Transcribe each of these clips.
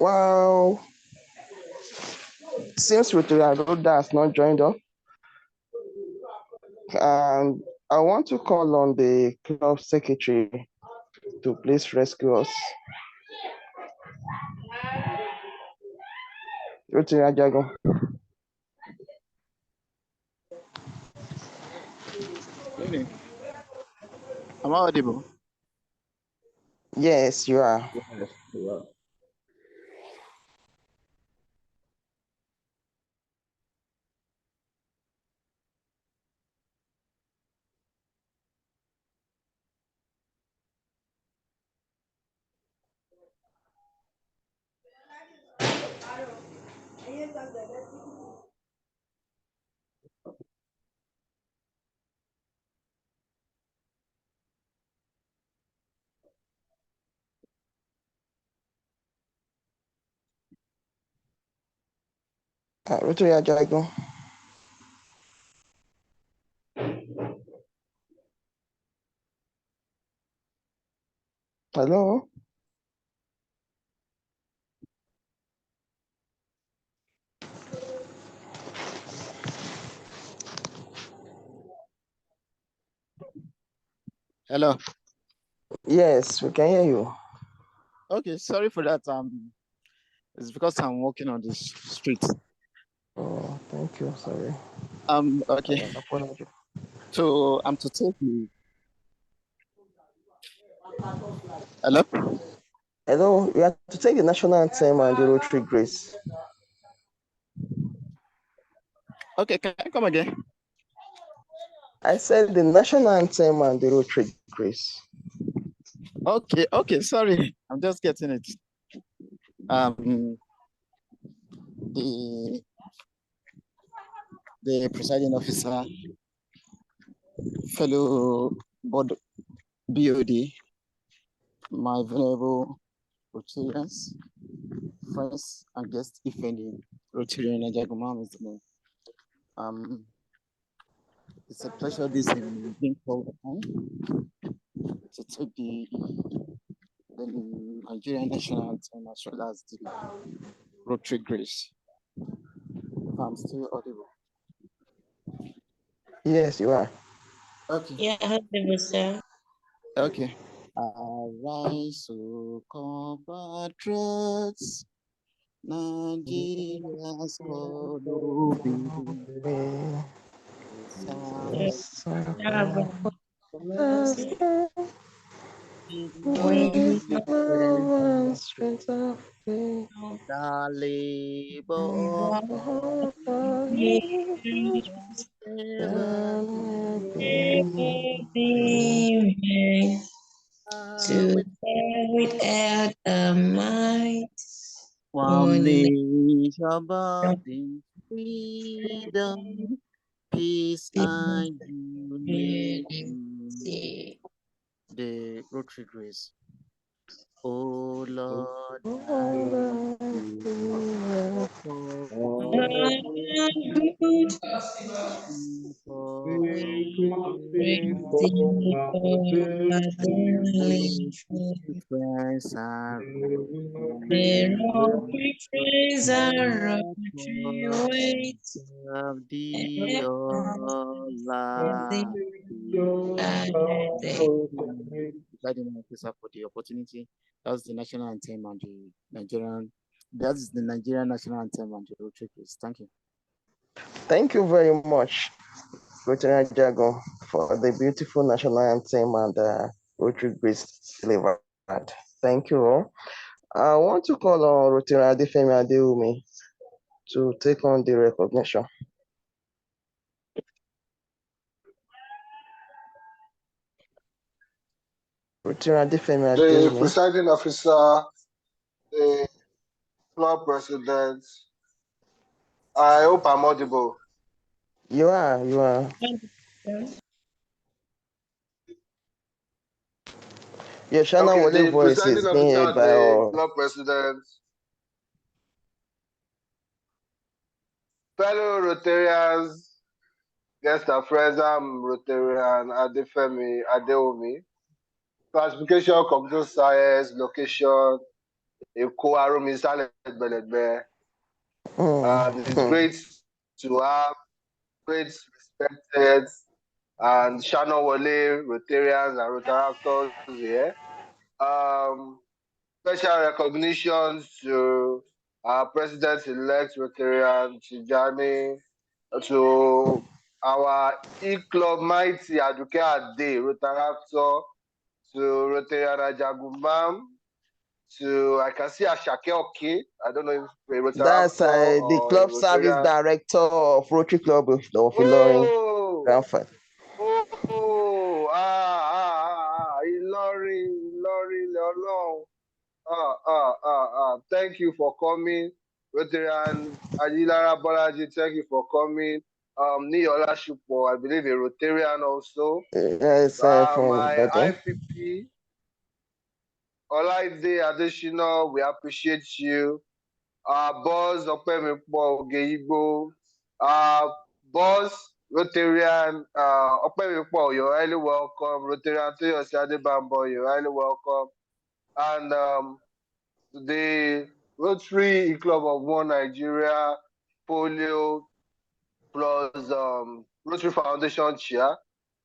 Well, since Rotary has not joined us, and I want to call on the club secretary to please rescue us. Rotary Ajago. Really? Am I audible? Yes, you are. Yes, you are. Rotary Ajago. Hello? Hello. Yes, we can hear you. Okay, sorry for that. It's because I'm walking on the street. Oh, thank you. Sorry. Okay. Apology. So I'm to take the. Hello. Hello, we have to take the national anthem and the Rotary Grace. Okay, can I come again? I said the national anthem and the Rotary Grace. Okay, sorry. I'm just getting it. The presiding officer, fellow board BOD, my venerable Rotarians, friends and guests, if any, Rotarian Ajagumam is the name. It's a pleasure this evening being called upon to take the Nigerian national anthem as well as the Rotary Grace. If I'm still audible. Yes, you are. Okay. Yeah, audible, sir. Okay. Arise, O compatriots, Nigeria's holy. Strength of faith. The labor without a might. One nation about in freedom, peace and unity. The Rotary Grace. Oh Lord, friends are of the Presiding officer for the opportunity. That's the national anthem and the Nigerian. That is the Nigerian national anthem and the Rotary Grace. Thank you. Thank you very much, Rotary Jago, for the beautiful national anthem and Rotary Grace delivered. Thank you all. I want to call on Rotary Adefemi Adeumi to take on the recognition. Rotary Adefemi Adeumi. The presiding officer, the club president. I hope I'm audible. You are. Your channel Okay, the voice presiding is being officer, heard by the all. club president, fellow Rotarians, guests and friends, I'm Rotarian Adefemi Adeomi. Classification, computer science, location, Eko Aromi Saleh Belebe. And it's great to have great respected and Shannon Wale Rotarians and Rotaractors here. Special recognition to our President-elect Rotarian Tijani, to our E-Club Mighty Aduke Ade Rotaractor, to Rotarian Ajagunbam, to I can see Ashake Oke. I don't know if a Rotaractor That's the or club a service Rotarian. director of Rotary Club of Ilorin. Granford. Ilorin, Ọlọ́run. Thank you for coming. Rotarian Ajilara Bolaji, thank you for coming. Niyola Shupo, I believe a Rotarian also. Yes, from My Ibadan. IPP, Olaide Adesina, we appreciate you. Boss Opemipo Ogeyigbo, Boss Rotarian Opemipo, you're highly welcome. Rotarian Toyosi Adebambo, you're highly welcome. And the Rotary Club of One Nigeria, Polio, plus Rotary Foundation Chair,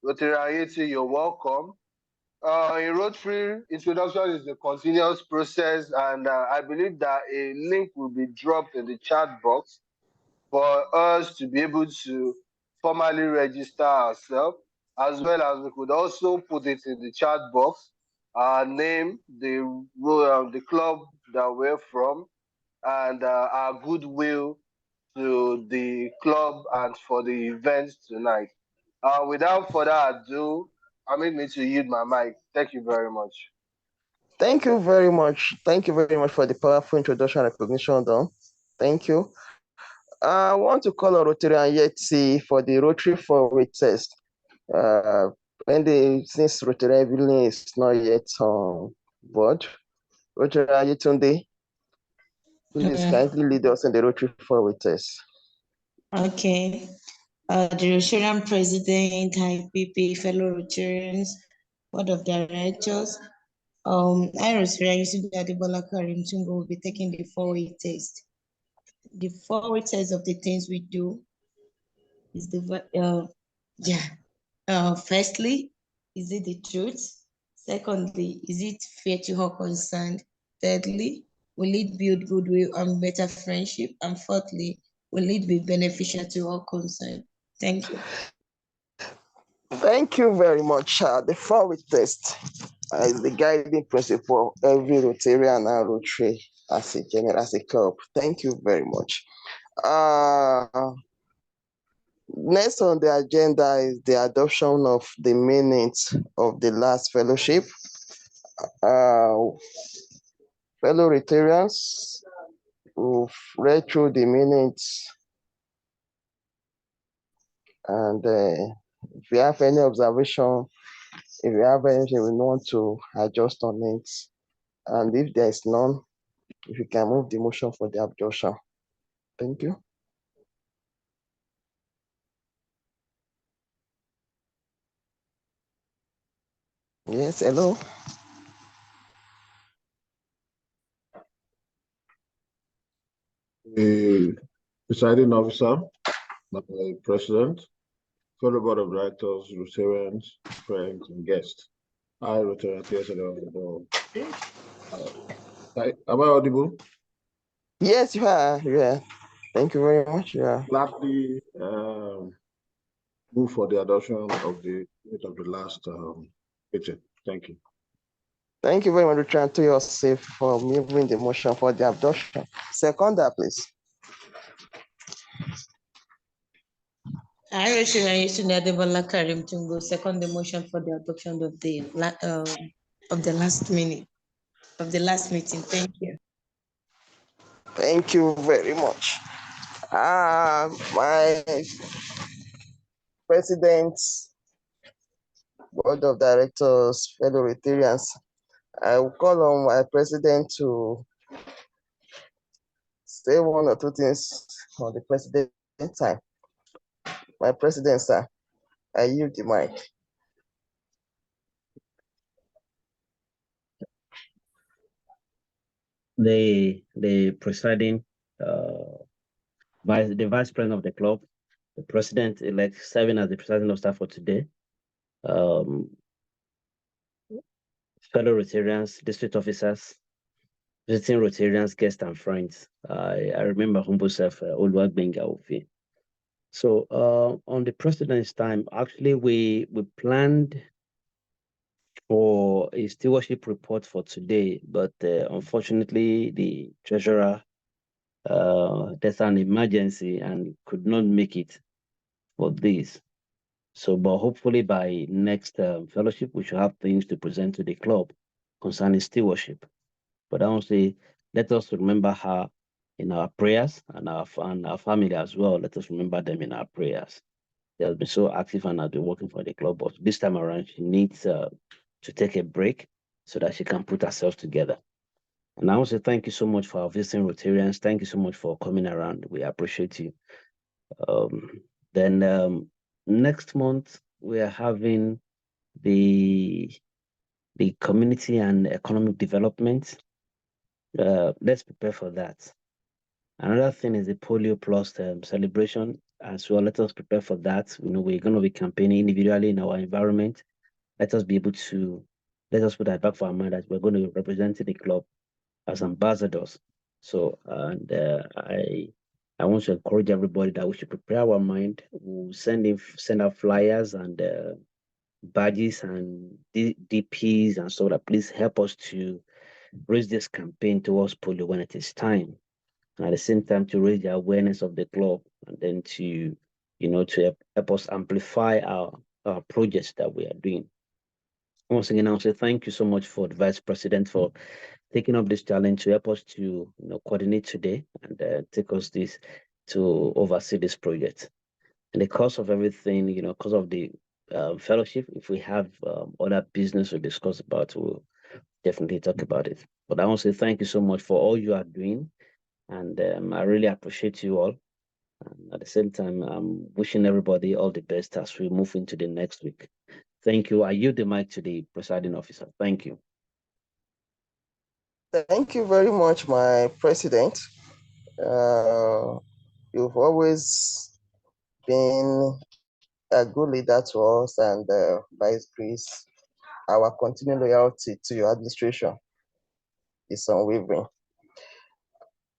Rotary Ayeti, you're welcome. In Rotary, introduction is a continuous process, and I believe that a link will be dropped in the chat box for us to be able to formally register ourselves, as well as we could also put it in the chat box, our name, the club that we're from, and our goodwill to the club and for the events tonight. Without further ado, I need to yield my mic. Thank you very much. Thank you very much. Thank you very much for the powerful introduction and recognition, Don. Thank you. I want to call on Rotary and Yeti for the Rotary Forward test. Since Rotary Evelyn is not yet on board, Rotary and Yetunde, please kindly lead us in the Rotary Forward test. Okay. The Rotarian President, IPP, fellow Rotarians, Board of Directors, I, Rotarian Adebola Karim Tungo, will be taking the 4-way test. The 4-way test of the things we do is firstly, is it the truth? Secondly, is it fair to all concerned? Thirdly, will it build goodwill and better friendship? And fourthly, will it be beneficial to all concerned? Thank you. Thank you very much. The 4-way test is the guiding principle of every Rotarian and Rotary as a club. Thank you very much. Next on the agenda is the adoption of the minutes of the last fellowship. Fellow Rotarians who've read through the minutes, and if you have any observation, if you have anything we want to adjust on it, and if there is none, if you can move the motion for the adoption. Thank you. Yes, hello. The presiding officer, my president, fellow board of directors, Rotarians, friends, and guests. I, Rotarian am I audible? Yes, you are. Yeah. Thank you very much. Yeah. Gladly move for the adoption of the last meeting. Thank you. Thank you very much, Richard, to yourself for moving the motion for the adoption. Seconder, please. I, Rotarian Adebola Karim Tungo, second the motion for the adoption of the last minute of the last meeting. Thank you. Thank you very much. My president, board of directors, fellow Rotarians, I will call on my president to say one or two things on the president time. My president, sir, I yield the mic. the presiding the vice president of the club, the president-elect serving as the presiding officer for today, fellow Rotarians, district officers, visiting Rotarians, guests, and friends. I remember humble self, Oluwagbenga Ofi. So on the president's time, actually, we planned for a stewardship report for today, but unfortunately, the treasurer there's an emergency and could not make it for this. So, but hopefully by next fellowship, we should have things to present to the club concerning stewardship. But I want to say, let us remember her in our prayers and our family as well. Let us remember them in our prayers. They have been so active and have been working for the club, but this time around, she needs to take a break so that she can put herself together. And I want to say thank you so much for our visiting Rotarians. Thank you so much for coming around. We appreciate you. Then next month we are having the community and economic development. Let's prepare for that. Another thing is the polio plus celebration as well. Let us prepare for that. We're going to be campaigning individually in our environment. Let us be able to put that back for our mind that we're going to be representing the club as ambassadors. So, and I want to encourage everybody that we should prepare our mind. We'll send out flyers and badges and DPs and so that please help us to raise this campaign towards polio when it is time. And at the same time to raise the awareness of the club and then to help us amplify our projects that we are doing. Once again, I'll say thank you so much for the Vice President for taking up this challenge to help us to coordinate today and take us this to oversee this project. In the course of everything, because of the fellowship, if we have other business to discuss about, we'll definitely talk about it. But I want to say thank you so much for all you are doing, and I really appreciate you all. And at the same time, I'm wishing everybody all the best as we move into the next week. Thank you. I yield the mic to the presiding officer. Thank you. Thank you very much, my president. You've always been a good leader to us, and by His grace, our continued loyalty to your administration is unwavering.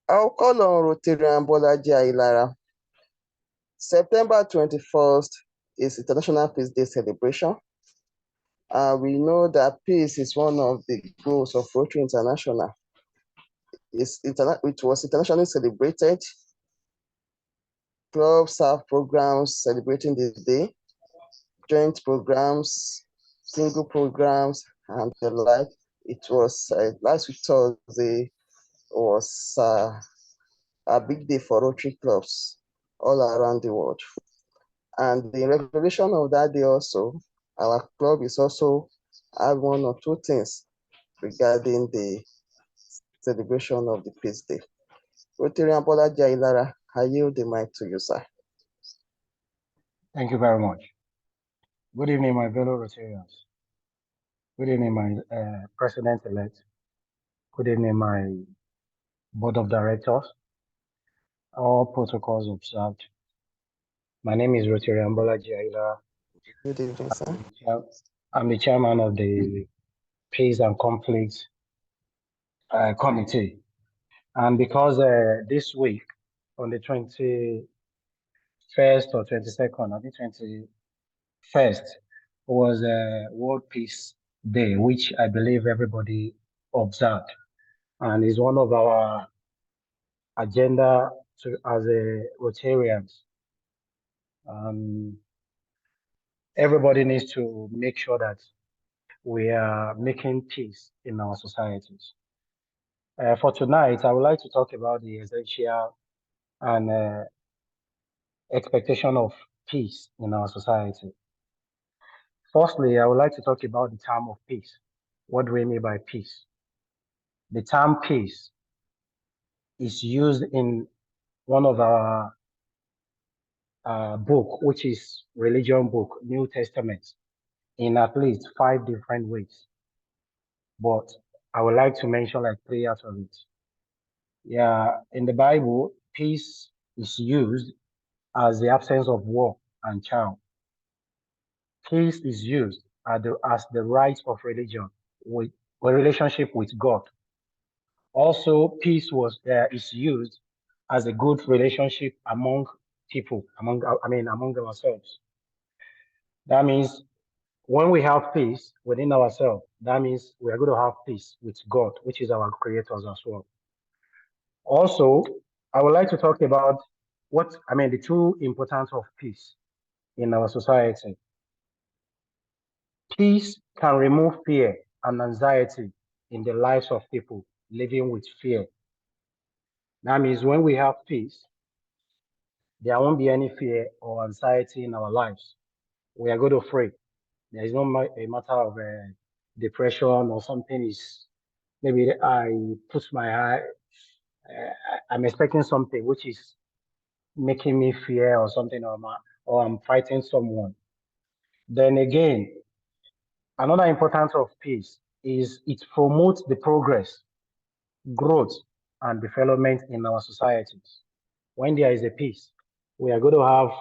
I'll call on Rotarian Bolaji Ailara. September 21st is International Peace Day celebration. We know that peace is one of the goals of Rotary International. It was internationally celebrated. Clubs have programs celebrating the day, joint programs, single programs, and the like. It was last week Thursday was a big day for Rotary clubs all around the world. And the recognition of that day also, our club is also have one or two things regarding the celebration of the Peace Day. Rotarian Bolaji Ailara, I yield the mic to you, sir. Thank you very much. Good evening, my fellow Rotarians. Good evening, my president-elect. Good evening, my board of directors. All protocols observed. My name is Rotarian Bolaji Ailara. Good evening, sir. I'm the chairman of the Peace and Conflict Committee. And because this week, on the 21st or 22nd, I think 21st, was World Peace Day, which I believe everybody observed. And is one of our agenda as a Rotarians. Everybody needs to make sure that we are making peace in our societies. For tonight, I would like to talk about the essential and expectation of peace in our society. Firstly, I would like to talk about the term of peace. What do we mean by peace? The term peace is used in one of our book, which is religion book, New Testament, in at least 5 different ways. But I would like to mention like 3 out of it. Yeah, in the Bible, peace is used as the absence of war and charm. Peace is used as the right of religion with a relationship with God. Also, peace is used as a good relationship among people, among ourselves. That means when we have peace within ourselves, that means we are going to have peace with God, which is our creators as well. Also, I would like to talk about the two importance of peace in our society. Peace can remove fear and anxiety in the lives of people living with fear. That means when we have peace, there won't be any fear or anxiety in our lives. We are going to free. There is no a matter of depression or something is maybe I put my eye, I'm expecting something which is making me fear or something, or I'm fighting someone. Then again, another importance of peace is it promotes the progress, growth, and development in our societies. When there is a peace, we are going to have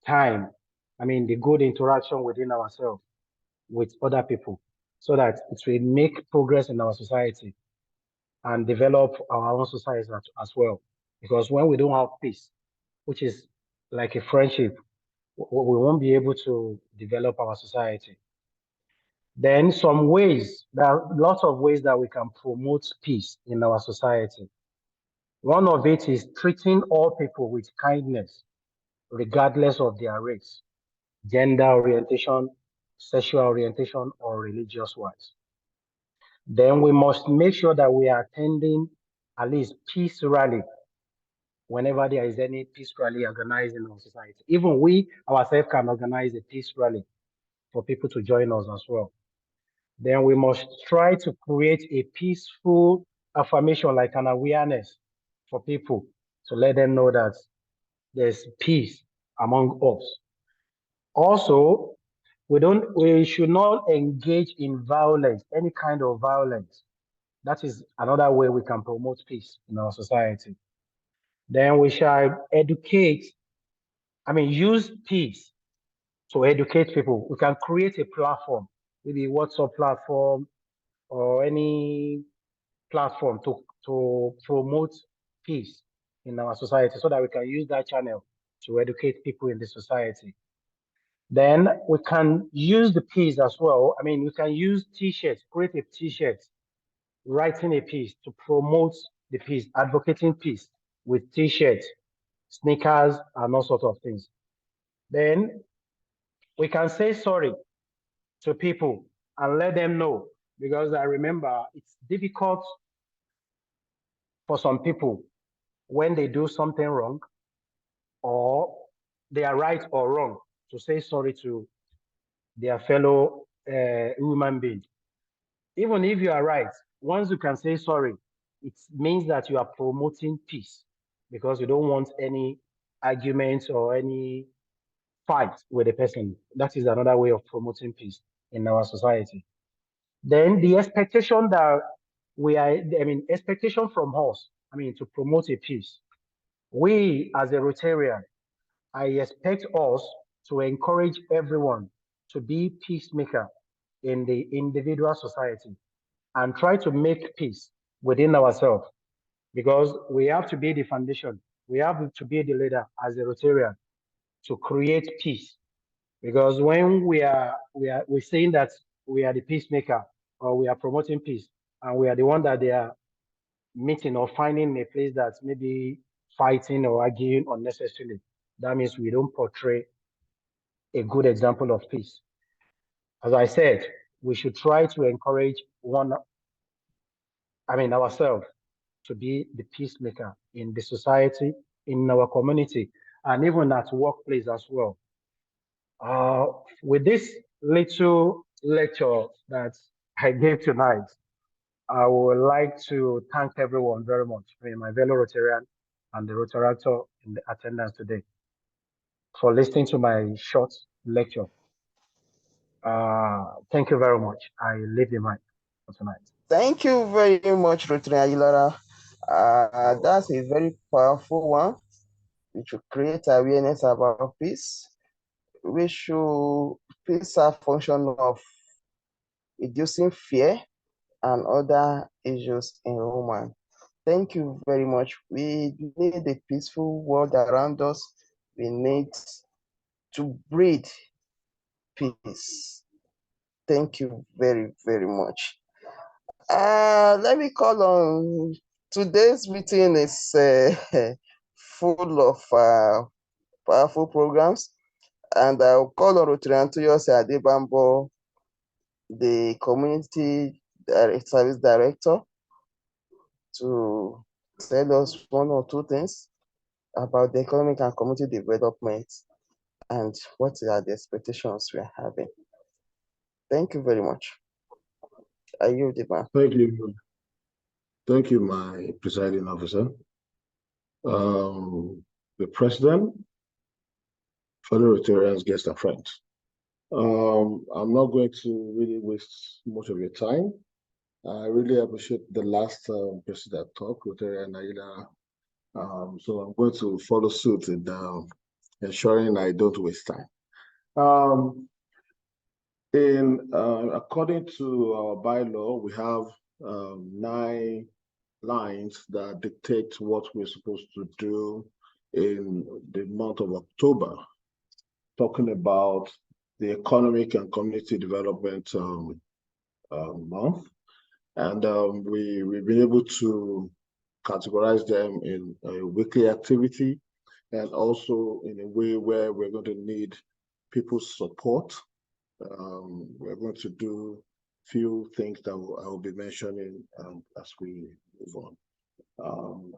time, the good interaction within ourselves with other people so that it will make progress in our society and develop our own society as well. Because when we don't have peace, which is like a friendship, we won't be able to develop our society. Then there are lots of ways that we can promote peace in our society. One of it is treating all people with kindness, regardless of their race, gender orientation, sexual orientation, or religious ones. Then we must make sure that we are attending at least peace rally whenever there is any peace rally organized in our society. Even we ourselves can organize a peace rally for people to join us as well. Then we must try to create a peaceful affirmation, like an awareness for people to let them know that there's peace among us. Also, we should not engage in violence, any kind of violence. That is another way we can promote peace in our society. Then we shall use peace to educate people. We can create a platform, maybe WhatsApp platform or any platform to promote peace in our society so that we can use that channel to educate people in the society. Then we can use the peace as well. We can use t-shirts, create a t-shirt, writing a piece to promote the peace, advocating peace with t-shirts, sneakers, and all sorts of things. Then we can say sorry to people and let them know, because I remember it's difficult for some people when they do something wrong or they are right or wrong to say sorry to their fellow human being. Even if you are right, once you can say sorry, it means that you are promoting peace because you don't want any arguments or any fight with a person. That is another way of promoting peace in our society. Then the expectation that expectation from us, to promote a peace. We as a Rotarian, I expect us to encourage everyone to be peacemaker in the individual society and try to make peace within ourselves because we have to be the foundation. We have to be the leader as a Rotarian to create peace. Because when we're saying that we are the peacemaker or we are promoting peace and we are the one that they are meeting or finding a place that's maybe fighting or arguing unnecessarily, that means we don't portray a good example of peace. As I said, we should try to encourage ourselves to be the peacemaker in the society, in our community, and even at workplace as well. With this little lecture that I gave tonight, I would like to thank everyone very much, my fellow Rotarian and the Rotarator in the attendance today for listening to my short lecture. Thank you very much. I leave the mic for tonight. Thank you very much, Rotary Ayilara. That's a very powerful one. We should create awareness about peace. We should peace a function of reducing fear and other issues in women. Thank you very much. We need a peaceful world around us. We need to breed peace. Thank you very, very much. Let me call on today's meeting is full of powerful programs, and I'll call on Rotarian Adebambo, the Community Service Director, to tell us one or two things about the economic and community development and what are the expectations we are having. Thank you very much. I yield the mic. Thank you. Thank you, my presiding officer. The president, fellow Rotarians, guests, and friends. I'm not going to really waste much of your time. I really appreciate the last president talk, Rotarian Aida. So I'm going to follow suit in ensuring I don't waste time. According to our bylaw, we have 9 lines that dictate what we're supposed to do in the month of October, talking about the economic and community development month. And we've been able to categorize them in a weekly activity and also in a way where we're going to need people's support. We're going to do few things that I will be mentioning as we move on.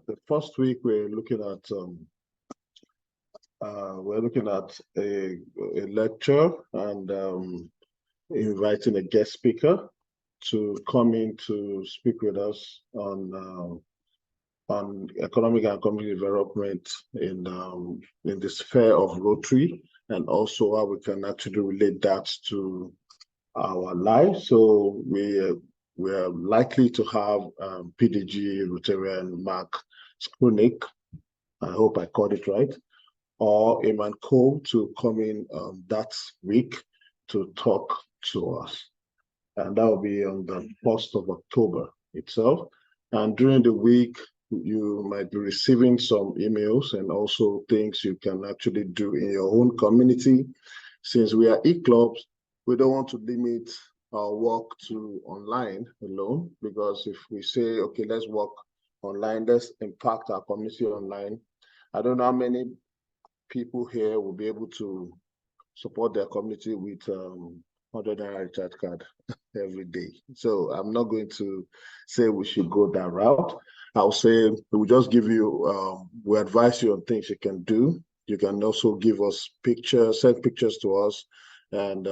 The first week we're looking at a lecture and inviting a guest speaker to come in to speak with us on economic and community development in the sphere of Rotary, and also how we can actually relate that to our lives. So we are likely to have PDG Rotarian Mark Skrunik, I hope I called it right, or Eman Cole to come in that week to talk to us. And that will be on the 1st of October itself. And during the week, you might be receiving some emails and also things you can actually do in your own community. Since we are e-clubs, we don't want to limit our work to online alone, because if we say, okay, let's work online, let's impact our community online, I don't know how many people here will be able to support their community with 100 naira recharge card every day. So I'm not going to say we should go that route. I'll say we'll just give you, we advise you on things you can do. You can also give us pictures, send pictures to us, and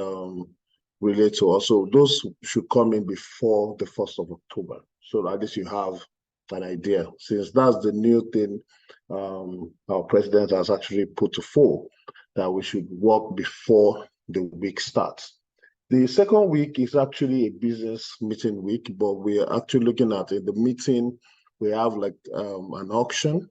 relate to us. So those should come in before the 1st of October. So at least you have an idea. Since that's the new thing our president has actually put to fore, that we should work before the week starts. The second week is actually a business meeting week, but we are actually looking at in the meeting, we have like an auction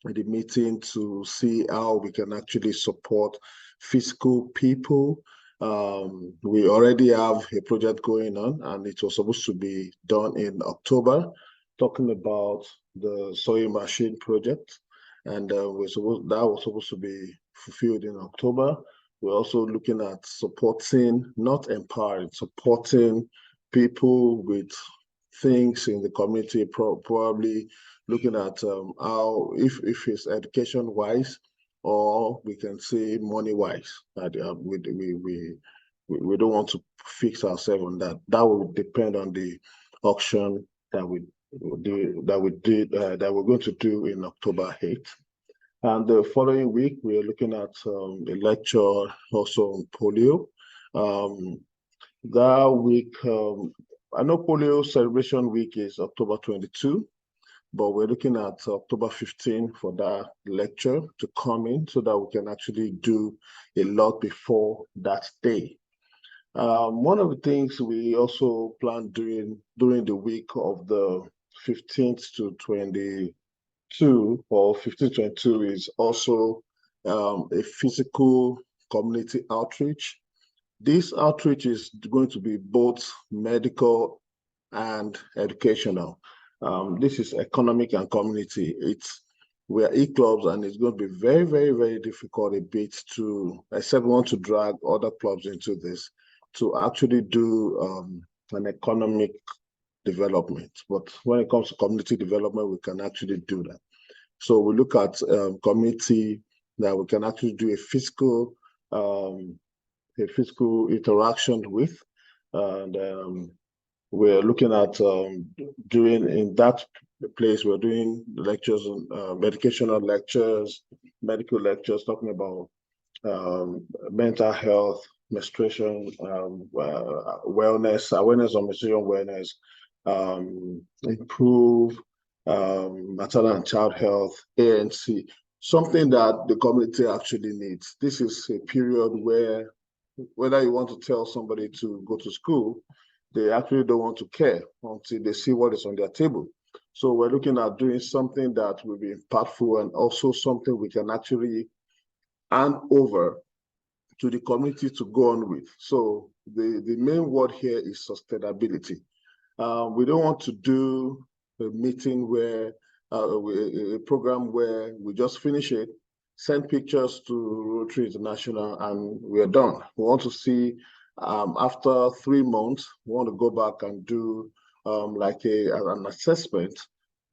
in the meeting to see how we can actually support fiscal people. We already have a project going on, and it was supposed to be done in October, talking about the sewing machine project. And that was supposed to be fulfilled in October. We're also looking at supporting, not empowering, supporting people with things in the community, probably looking at how, if it's education-wise, or we can say money-wise. We don't want to fix ourselves on that. That will depend on the auction that we're going to do in October 8th. And the following week, we are looking at a lecture also on polio. That week, I know polio celebration week is October 22, but we're looking at October 15 for that lecture to come in so that we can actually do a lot before that day. One of the things we also plan doing during the week of the 15th to 22 or 15 to 22 is also a physical community outreach. This outreach is going to be both medical and educational. This is economic and community. We are e-clubs, and it's going to be very, very, very difficult a bit to, except we want to drag other clubs into this, to actually do an economic development. But when it comes to community development, we can actually do that. So we look at community that we can actually do a physical interaction with, and we're looking at doing in that place, we're doing lectures on educational lectures, medical lectures, talking about mental health, menstruation, wellness, awareness on menstruation wellness, improve maternal and child health, ANC, something that the community actually needs. This is a period where, whether you want to tell somebody to go to school, they actually don't want to care until they see what is on their table. So we're looking at doing something that will be impactful and also something we can actually hand over to the community to go on with. So the main word here is sustainability. We don't want to do a meeting where, a program where we just finish it, send pictures to Rotary International, and we're done. We want to see, after 3 months, we want to go back and do like an assessment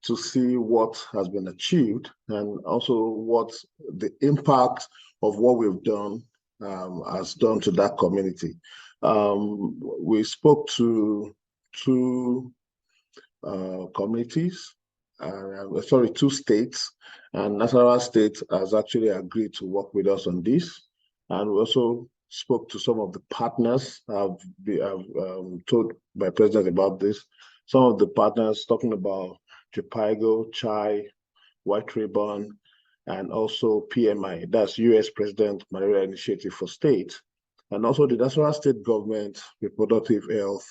to see what has been achieved and also what the impact of what we've done has done to that community. We spoke to two communities, sorry, 2 states, and Nasarawa State has actually agreed to work with us on this. And we also spoke to some of the partners. I've told my president about this. Some of the partners talking about Japigo, Chai, White Ribbon, and also PMI, that's US President Malaria Initiative for State, and also the National State Government Reproductive Health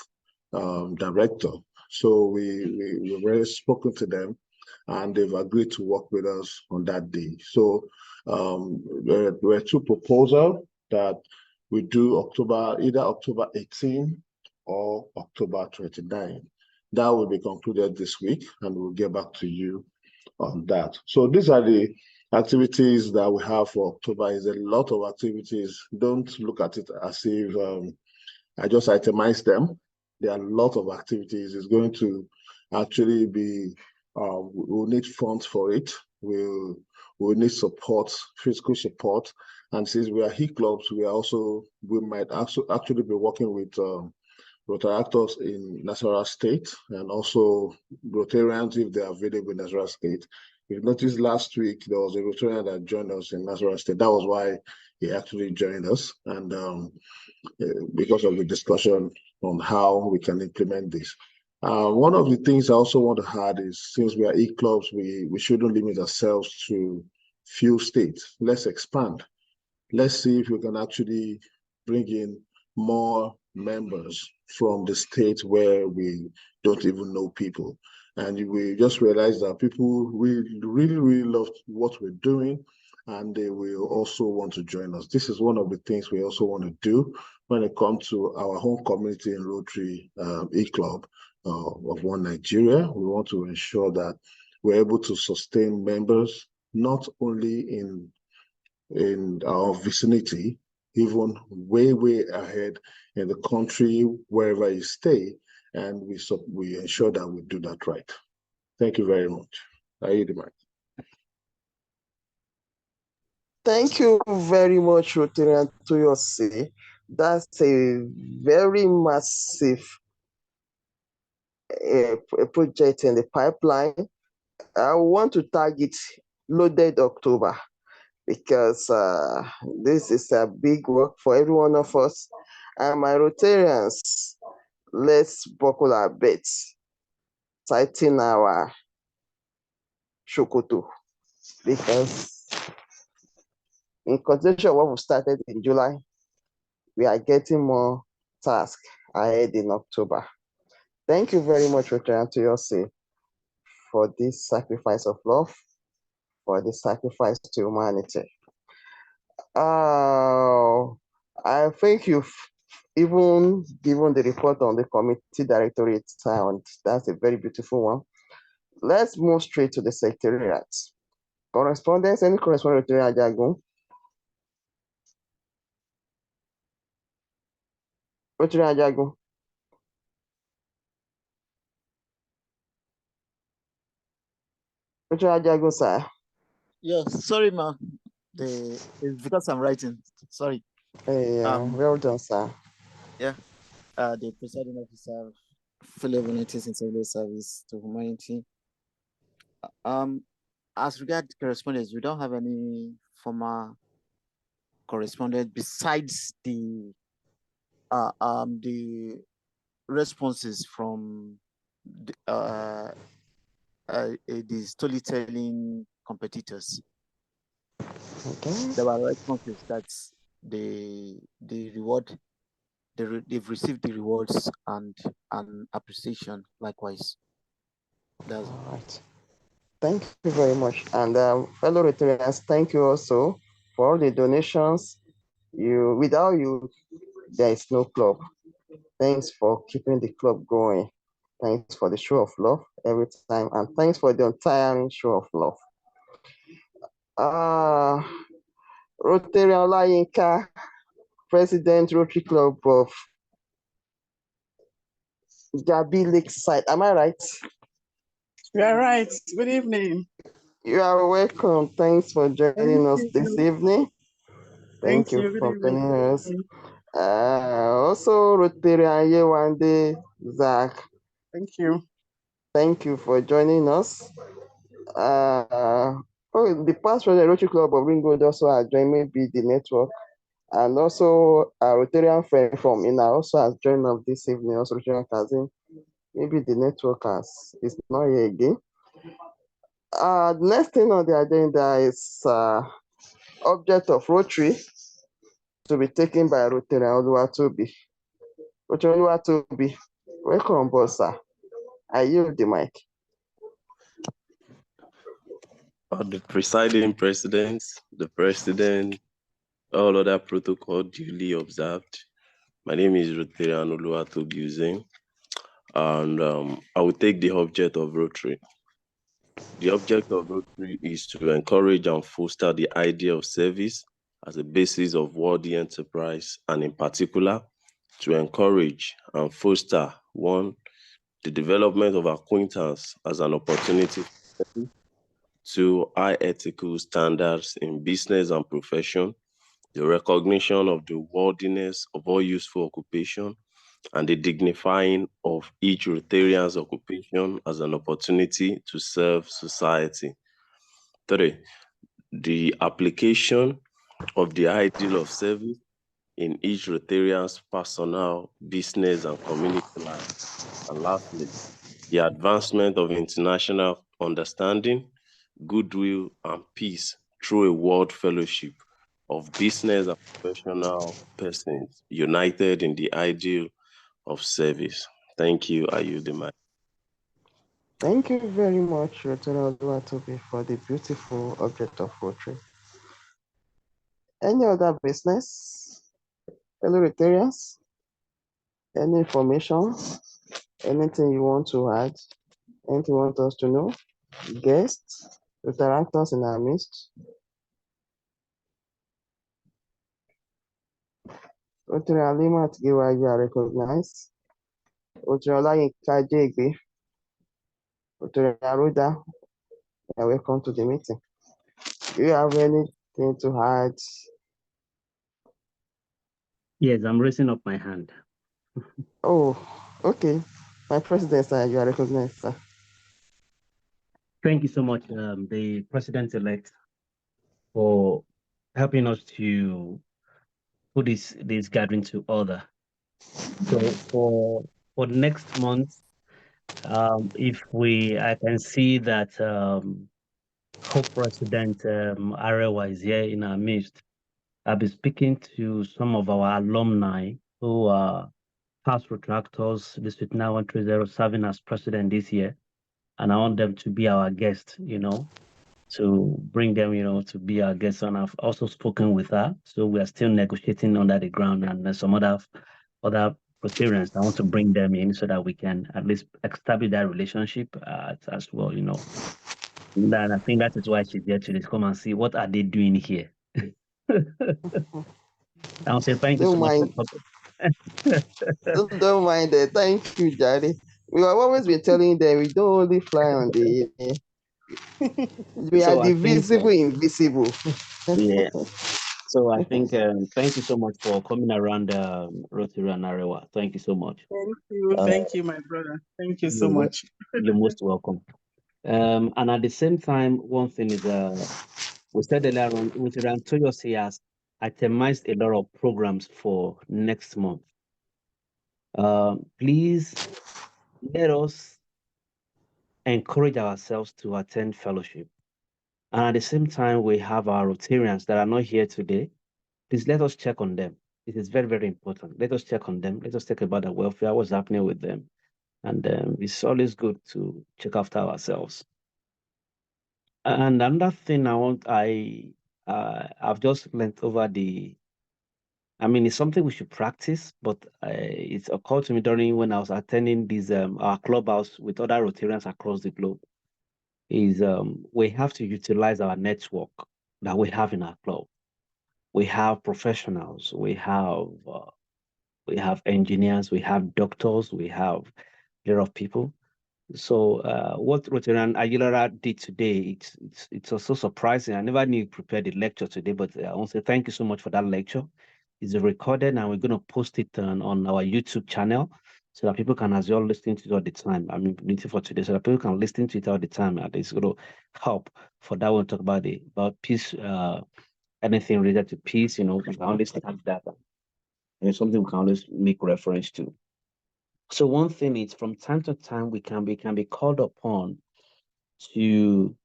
Director. So we've already spoken to them, and they've agreed to work with us on that day. So there were 2 proposals that we do either October 18 or October 29. That will be concluded this week, and we'll get back to you on that. So these are the activities that we have for October. Is a lot of activities. Don't look at it as if I just itemized them. There are a lot of activities. It's going to actually be, we'll need funds for it. We'll need support, physical support. And since we are clubs, we might actually be working with Rotarians in Nasarawa State, and also Rotarians if they are available in Nasarawa State. You've noticed last week there was a Rotarian that joined us in Nasarawa State. That was why he actually joined us, and because of the discussion on how we can implement this. One of the things I also want to add is, since we are clubs, we shouldn't limit ourselves to few states. Let's expand. Let's see if we can actually bring in more members from the states where we don't even know people. And we just realized that people really, really love what we're doing, and they will also want to join us. This is one of the things we also want to do when it comes to our home community in Rotary E-Club of One Nigeria. We want to ensure that we're able to sustain members, not only in our vicinity, even way, way ahead in the country, wherever you stay, and we ensure that we do that right. Thank you very much. I yield the mic. Thank you very much, Rotarian Toyosi. That's a very massive project in the pipeline. I want to target loaded October, because this is a big work for every one of us. And my Rotarians, let's buckle our bets, tighten our shokoto, because in continuation of what we started in July, we are getting more tasks ahead in October. Thank you very much, Rotarian Toyosi. for this sacrifice of love, for the sacrifice to humanity. I think you've even given the report on the committee directorate sound. That's a very beautiful one. Let's move straight to the secretariat. Correspondence, any correspondence to Ajagun? Rotary Ajagun. Rotary Ajagun, sir. Yeah, sorry, ma. It's because I'm writing. Sorry. Well done, sir. Yeah. The presiding officer, fellow volunteers in civil service to humanity. As regards correspondence, we don't have any formal correspondence besides the responses from the storytelling competitors. Okay. There were responses that the reward, they've received the rewards and appreciation likewise. That's all right. Thank you very much. And fellow Rotarians, thank you also for all the donations. Without you, there is no club. Thanks for keeping the club going. Thanks for the show of love every time, and thanks for the untiring show of love. Rotary Olayinka, President Rotary Club of Gabi Lakeside. Am I right? You are right. Good evening. You are welcome. Thanks for joining us this evening. Thank you for joining us. Also, Rotarian Yewande Zach. Thank you. Thank you for joining us. The past president Rotary Club of Ringgold also has joined maybe the network, and also a Rotarian friend from Ina also has joined us this evening. Also, Rotarian cousin. Maybe the network is not here again. The next thing on the agenda is object of Rotary to be taken by Rotarian Oluwatobi. Rotarian Oluwatobi, welcome, boss, sir. I yield the mic. The presiding president, the president, all other protocol duly observed. My name is Rotarian Oluwatobi, and I will take the object of Rotary. The object of Rotary is to encourage and foster the idea of service as a basis of worthy enterprise, and in particular, to encourage and foster, one, the development of acquaintance as an opportunity, two, high ethical standards in business and profession, the recognition of the worthiness of all useful occupation, and the dignifying of each Rotarian's occupation as an opportunity to serve society. Three, the application of the ideal of service in each Rotarian's personal, business, and community life. And lastly, the advancement of international understanding, goodwill, and peace through a world fellowship of business and professional persons united in the ideal of service. Thank you. I yield the mic. Thank you very much, Rotarian Oluwatobi, for the beautiful object of Rotary. Any other business? Fellow Rotarians? Any information? Anything you want to add? Anything you want us to know? Guests? Rotaractors in our midst? Rotarian Limat Giwa, you are recognized. Rotarian Olayinka Jegbe. Rotarian Aruda, you are welcome to the meeting. Do you have anything to add? Yes, I'm raising up my hand. Oh, okay. My president, sir, you are recognized, sir. Thank you so much, the president-elect, for helping us to put this gathering to order. So for next month, if I can see that co-president Arewa is here in our midst, I'll be speaking to some of our alumni who are past Rotaractors, District 9130, serving as president this year. and I want them to be our guest, to bring them, to be our guests. And I've also spoken with her, so we are still negotiating under the ground, and there's some other Rotarians. I want to bring them in so that we can at least establish that relationship as well, And I think that is why she's there today, to come and see what are they doing here. I'll say thank you so Don't much for mind, coming. don't mind it. Thank you, Daddy. We have always been telling them we don't only fly on the air. We are So I the think, visible invisible. yeah. So I think, thank you so much for coming around Rotary and Arewa. Thank you so much. Thank you, my brother. Thank you so You're, much. you're most welcome. And at the same time, one thing is, we said earlier on, Rotary and Toyosi has itemized a lot of programs for next month. Please let us encourage ourselves to attend fellowship. And at the same time, we have our Rotarians that are not here today. Please let us check on them. It is very, very important. Let us check on them. Let us talk about their welfare, what's happening with them. And it's always good to check after ourselves. And another thing I've just learned over it's something we should practice, but it's occurred to me during when I was attending our clubhouse with other Rotarians across the globe, is we have to utilize our network that we have in our club. We have professionals, we have engineers, we have doctors, we have a lot of people. So what Rotarian Aguilera did today, it's also surprising. I never knew he prepared the lecture today, but I want to say thank you so much for that lecture. It's recorded and we're going to post it on our YouTube channel so that people can as well listen to it all the time. Waiting for today so that people can listen to it all the time. And it's going to help for that one, talk about peace, anything related to peace, we can always start that. And it's something we can always make reference to. So one thing is, from time to time, we can be called upon to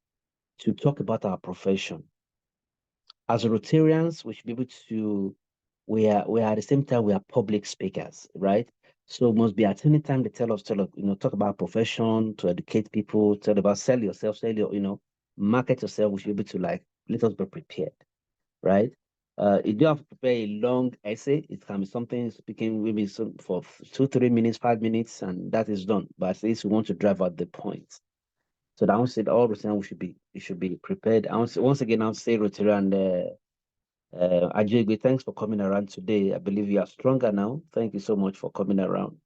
talk about our profession. As Rotarians, we should be able to. We are at the same time we are public speakers, right? So it must be at any time they tell us, talk about profession, to educate people, tell about sell yourself, market yourself. We should be able to let us be prepared, right? You don't have to prepare a long essay. It can be something speaking maybe for 2-3 minutes, 5 minutes, and that is done. But at least we want to drive out the point. So that I would say all the time we should be prepared. Once again, I'll say Rotary and Ajigwe, thanks for coming around today. I believe you are stronger now. Thank you so much for coming around.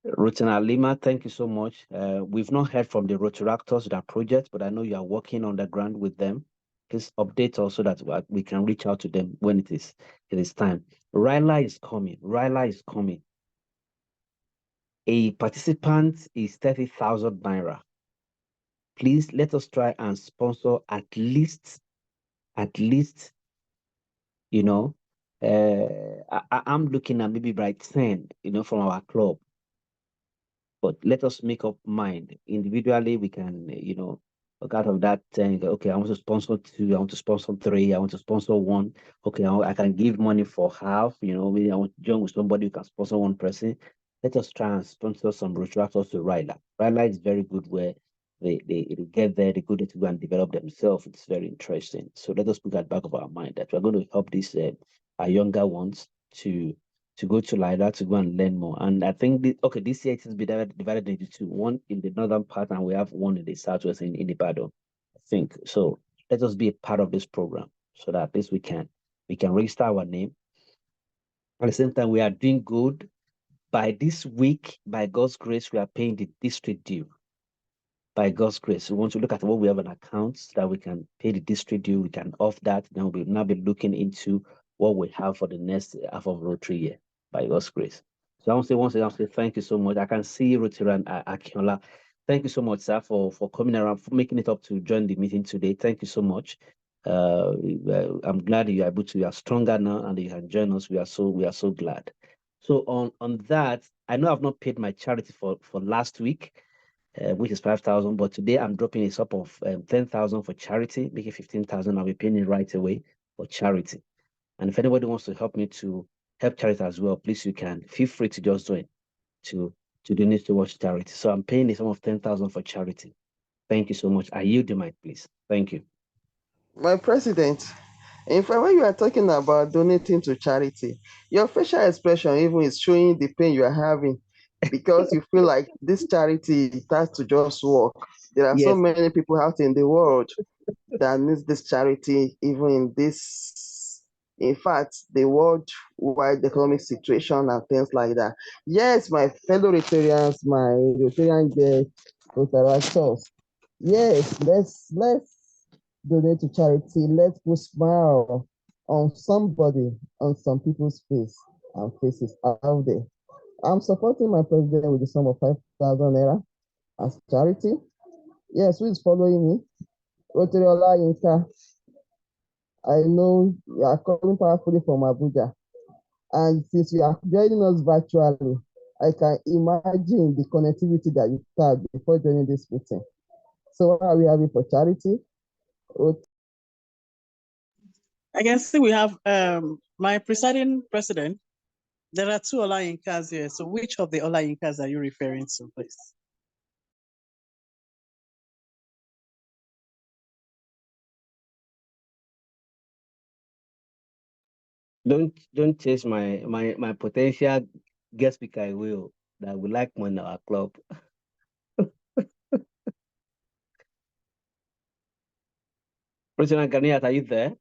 Rotana Lima, thank you so much. We've not heard from the Rotaractors, that project, but I know you are working on the ground with them. Please update us so that we can reach out to them when it is time. Ryla is coming. Ryla is coming. A participant is 30,000 naira. Please let us try and sponsor at least, I'm looking at maybe by 10, from our club. But let us make up mind. Individually, we can, look out of that 10, okay, I want to sponsor 2, I want to sponsor 3, I want to sponsor 1. Okay, I can give money for half, maybe I want to join with somebody who can sponsor 1 person. Let us try and sponsor some Rotaractors to Ryla. Ryla is very good where they get there, they go there to go and develop themselves. It's very interesting. So let us put that back of our mind that we're going to help these our younger ones to go to Lila to go and learn more. And I think this year it has been divided into 2, one in the northern part and we have one in the southwest in Ibadan, I think. So let us be a part of this program so that at least we can register our name. At the same time, we are doing good. By this week, by God's grace, we are paying the district due. By God's grace, we want to look at what we have on accounts so that we can pay the district due. We can off that. Then we'll now be looking into what we have for the next half of Rotary year, by God's grace. So I want to say once again, thank you so much. I can see Rotary and Akinola. Thank you so much, sir, for coming around, for making it up to join the meeting today. Thank you so much. I'm glad you are stronger now and you can join us. We are so glad. So on that, I know I've not paid my charity for last week, which is 5,000, but today I'm dropping a sum of 10,000 for charity, making 15,000. I'll be paying it right away for charity. And if anybody wants to help me to help charity as well, please you can feel free to just join to to donate towards charity. So I'm paying the sum of 10,000 for charity. Thank you so much. I yield the mic, please. Thank you. My president, in fact, when you are talking about donating to charity, your facial expression even is showing the pain you are having because you feel like this charity has to just work. There are so Yes. many people out in the world that needs this charity, even in this, in fact, the worldwide economic situation and things like that. Yes, my fellow Rotarians, my Rotarian guests, Rotaractors. Yes, let's donate to charity. Let's put smile on somebody, on some people's face and faces out there. I'm supporting my president with the sum of 5,000 naira as charity. Yes, who is following me? Rotary Olayinka. I know you are calling powerfully from Abuja. And since you are joining us virtually, I can imagine the connectivity that you had before joining this meeting. So what are we having for charity? I can see we have my presiding president. There are two Olayinkas here. So which of the Olayinkas are you referring to, please? Don't chase my potential guest speaker. I will that would like one in our club. President Ganiat, are you there?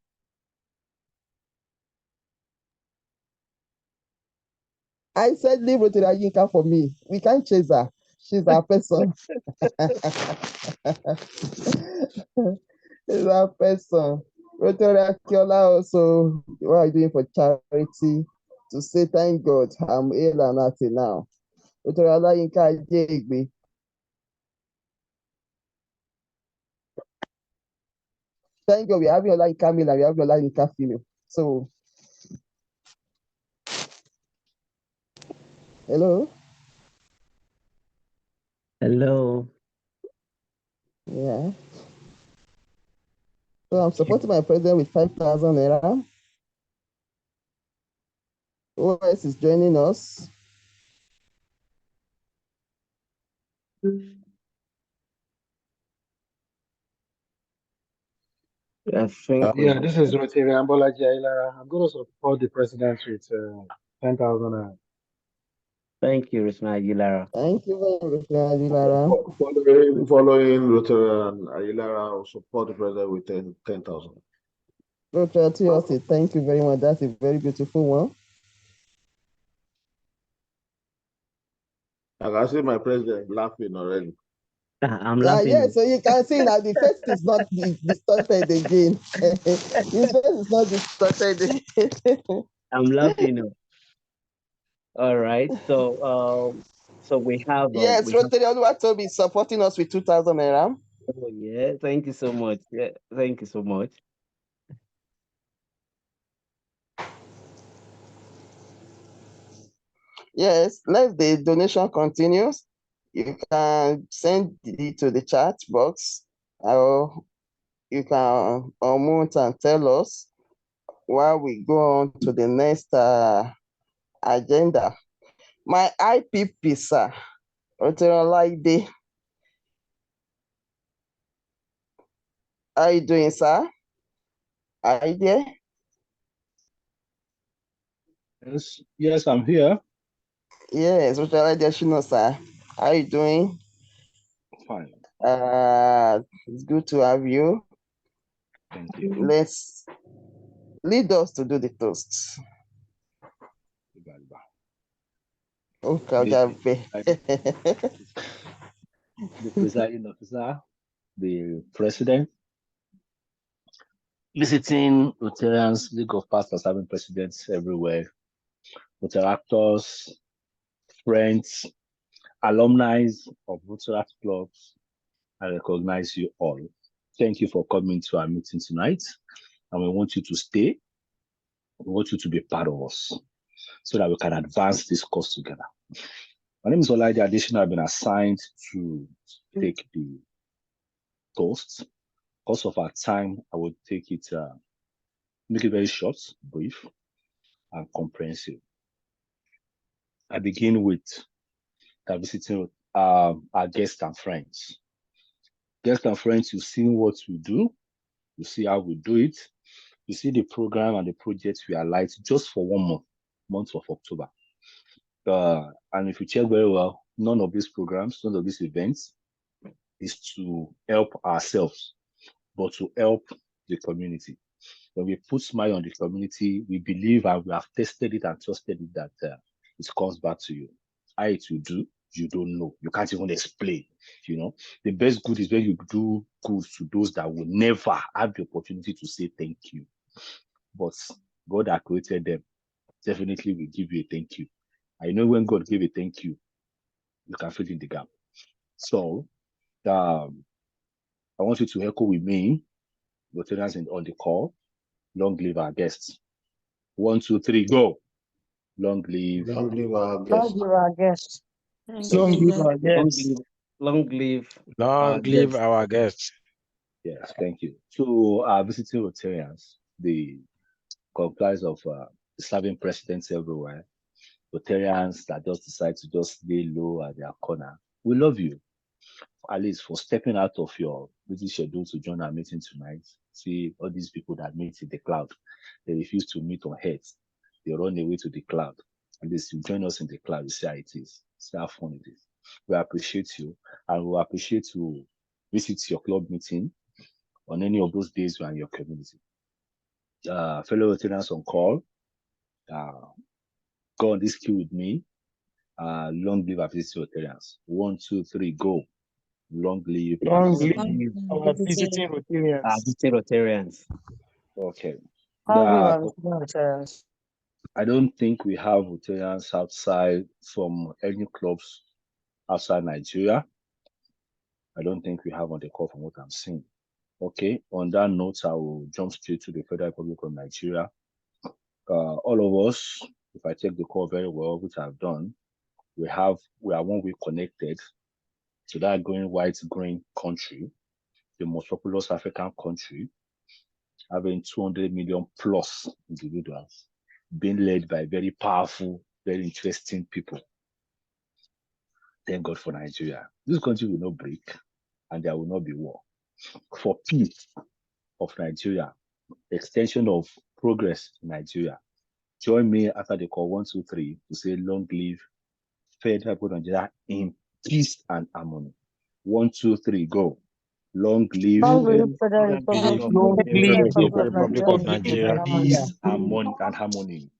I said leave Rotary Yinka for me. We can't chase her. She's our person. She's our person. Rotary Akiola also, what are you doing for charity? To say thank God, I'm ill and healthy now. Rotary Olayinka Jegbe. Thank God, we're having Olayinka male and we're having Olayinka female. So, hello? Hello. Yeah. So I'm supporting my president with 5,000 naira. Who else is joining us? I think Yeah, this is Rotary Ambolaji Ailara. I'm going to support the president with 10,000. Thank you, Risma Aguilera. Thank you very much, Lara. Following Rotary and Aguilera, will support the president with 10,000. Rotary, thank you very much. That's a very beautiful one. I can see my president laughing already. I'm laughing. Yeah, so you can see that the face is not distorted again. His face is not distorted. I'm laughing. All right. So we have Yes, Rotary Oluwatobi is supporting us with 2,000 naira. Oh yeah, thank you so much. Yeah, thank you so much. Yes, let the donation continues. You can send it to the chat box, or you can unmute and tell us while we go on to the next agenda. My IPP, sir, Rotary Olaide. How are you doing, sir? Are you there? Yes, I'm here. Yes, Rotary Olaide Shino, sir. How are you doing? Fine. It's good to have you. Thank you. Let's lead us to do the toast. Okay, the presiding officer, the president, visiting Rotarians, League of Past and Serving Presidents everywhere, Rotaractors, friends, alumni of Rotaract clubs. I recognize you all. Thank you for coming to our meeting tonight. And we want you to stay. We want you to be part of us so that we can advance this cause together. My name is Olaide Additional. I've been assigned to take the toast. Because of our time, I will take it, make it very short, brief, and comprehensive. I begin with that are visiting our guests and friends. Guests and friends, you've seen what we do, you see how we do it, you see the program and the projects we highlight just for 1 month of October. And if you check very well, none of these programs, none of these events is to help ourselves, but to help the community. When we put smile on the community, we believe and we have tested it and trusted it that it comes back to you. How it will do, you don't know. You can't even explain. The best good is when you do good to those that will never have the opportunity to say thank you. But God that created them definitely will give you a thank you. I know when God gave a thank you, you can fill in the gap. So I want you to echo with me, Rotarians on the call. Long live our guests. 1, 2, 3, go. Long live our Long live our guests. Long live our guests. Long live our guests. Yes, thank you. So visiting Rotarians, the comprise of serving presidents everywhere, Rotarians that just decide to just lay low at their corner. We love you, at least for stepping out of your busy schedule to join our meeting tonight. See all these people that meet in the cloud. They refuse to meet on earth. They run away to the cloud. At least you join us in the cloud, you see how it is. See how fun it is. We appreciate you, and we appreciate to visit your club meeting on any of those days you are in your community. Fellow Rotarians on call, go on this queue with me. Long live our visiting Rotarians. 1, 2, 3, go. Long live our visiting Rotarians. Visiting Rotarians. Okay. Long live our visiting Rotarians. I don't think we have Rotarians outside from any clubs outside Nigeria. I don't think we have on the call from what I'm seeing. Okay, on that note, I will jump straight to the Federal Republic of Nigeria. All of us, if I take the call very well, which I've done, we are 1 week connected to that growing white green country, the most populous African country, having 200 million plus individuals, being led by very powerful, very interesting people. Thank God for Nigeria. This country will not break and there will not be war. For peace of Nigeria, extension of progress in Nigeria, join me after the call 1, 2, 3 to say long live Federal Republic of Nigeria in peace and harmony. 1, 2, 3, go. Long live Federal Republic of Nigeria. Peace and harmony.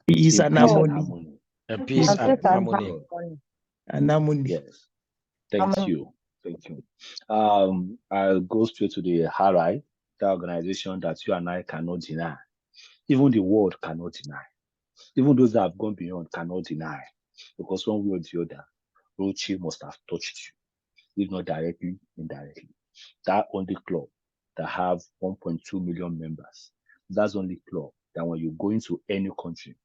Peace and harmony. Peace and harmony. And harmony. Yes. Thank you. I'll go straight to the HRI, the organization that you and I cannot deny. Even the world cannot deny. Even those that have gone beyond cannot deny. Because one way or the other, Rotary must have touched you, if not directly, indirectly. That only club that have 1.2 million members, that's only club that when you go into any country,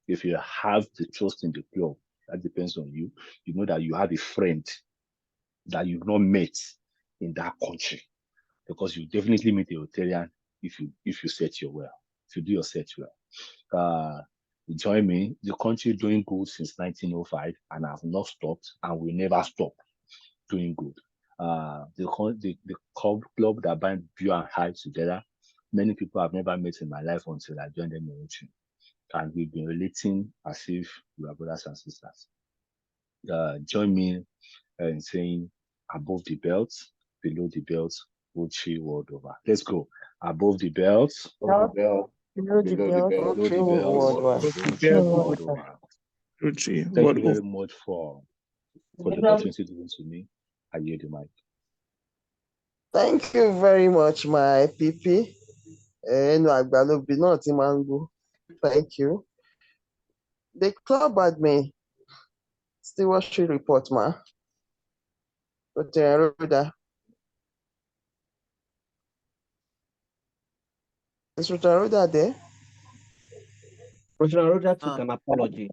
if you have the trust in the club, that depends on you. You know that you have a friend that you've not met in that country, because you definitely meet a Rotarian if you set your well, if you do your set well. Join me, the country doing good since 1905 and have not stopped and will never stop doing good. The club that bind you and I together, many people have never met in my life until I joined them in Rotary. And we've been relating as if we are brothers and sisters. Join me in saying above the belt, below the belt, Rotary world over. Let's go. Above the belt, Below the belt, Rotary world over. Thank you very much for the opportunity given to me. I yield the mic. Thank you very much, my PP. Thank you. The club admin, stewardship report, ma. Rotary. Is Rotary there? Rotary took an apology.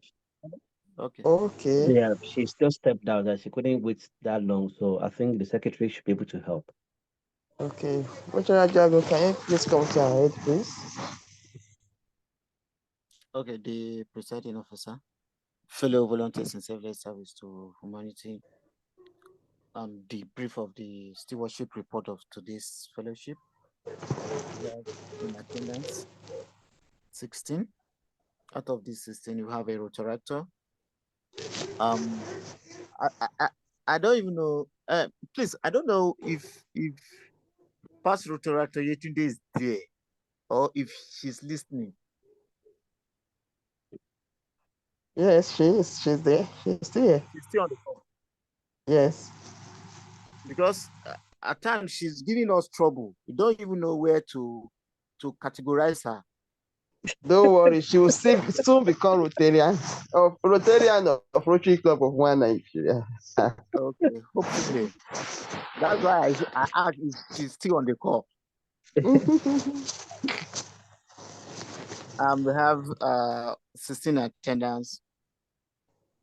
Okay. Yeah, she's just stepped out that she couldn't wait that long, so I think the secretary should be able to help. Okay. Rotary Jago, can you please come to our head, please? Okay, the presiding officer. fellow volunteers in selfless service to humanity, the brief of the stewardship report of today's fellowship. We have in attendance 16. Out of these 16, you have a Rotaractor. I don't even know. Please, I don't know if past Rotaractor Yetunde is there or if she's listening. Yes, she is. She's there. She's still here. She's still on the call. Yes. Because at times she's giving us trouble. We don't even know where to categorize her. Don't worry, she will soon become Rotarian of Rotary Club of One Nigeria. Okay, hopefully. That's why I asked if she's still on the call. We have 16 attendants.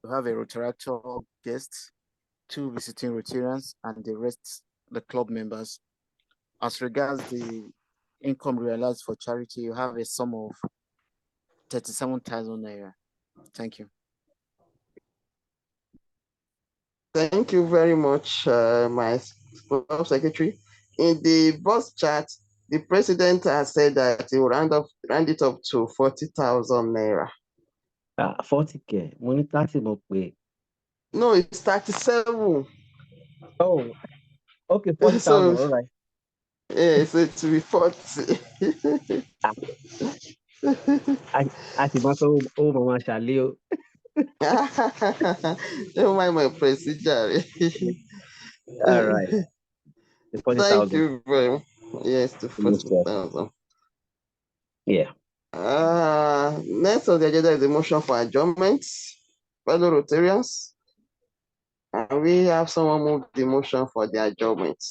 We have a Rotaractor guest, 2 visiting Rotarians, and the rest, the club members. As regards the income realized for charity, you have a sum of 37,000 naira. Thank you. Thank you very much, my club secretary. In the boss chat, the president has said that he will round it up to 40,000 naira. 40K. Money 30 more pay. No, it's 37. Oh, okay, 40,000. All right. Yeah, so it will be 40. I think that's all Mama Shalio. Don't mind my procedure. All right. The 40,000. Thank you very much. Yes, to 40,000. Yeah. Next on the agenda is the motion for adjournment. Fellow Rotarians, and we have someone move the motion for the adjournment.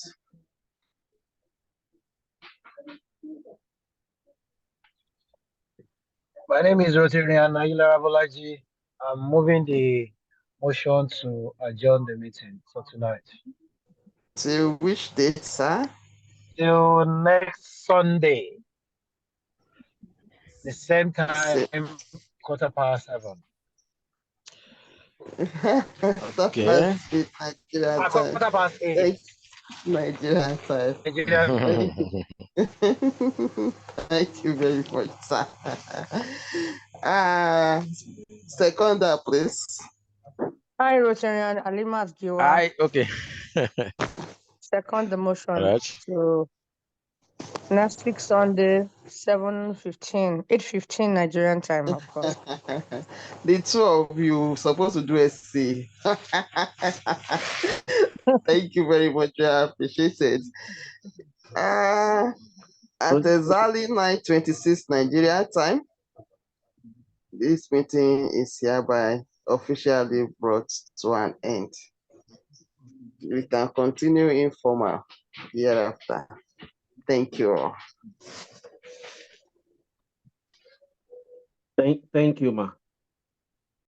My name is Rotarian Naila Abolaji. I'm moving the motion to adjourn the meeting for tonight. Till which date, sir? Till next Sunday. The same time, 7:15. Okay. Nigerian 8:15. Nigerian time. Nigerian. Thank you very much, sir. Seconder, please. Hi, Rotarian Alimat Giwa. Hi, okay. Second the motion. All right. So next week Sunday, 8:15 Nigerian time, of course. The two of you supposed to do SC. Thank you very much. I appreciate it. At exactly 9:26 Nigeria time, this meeting is hereby officially brought to an end. We can continue informal hereafter. Thank you all. Thank you, ma.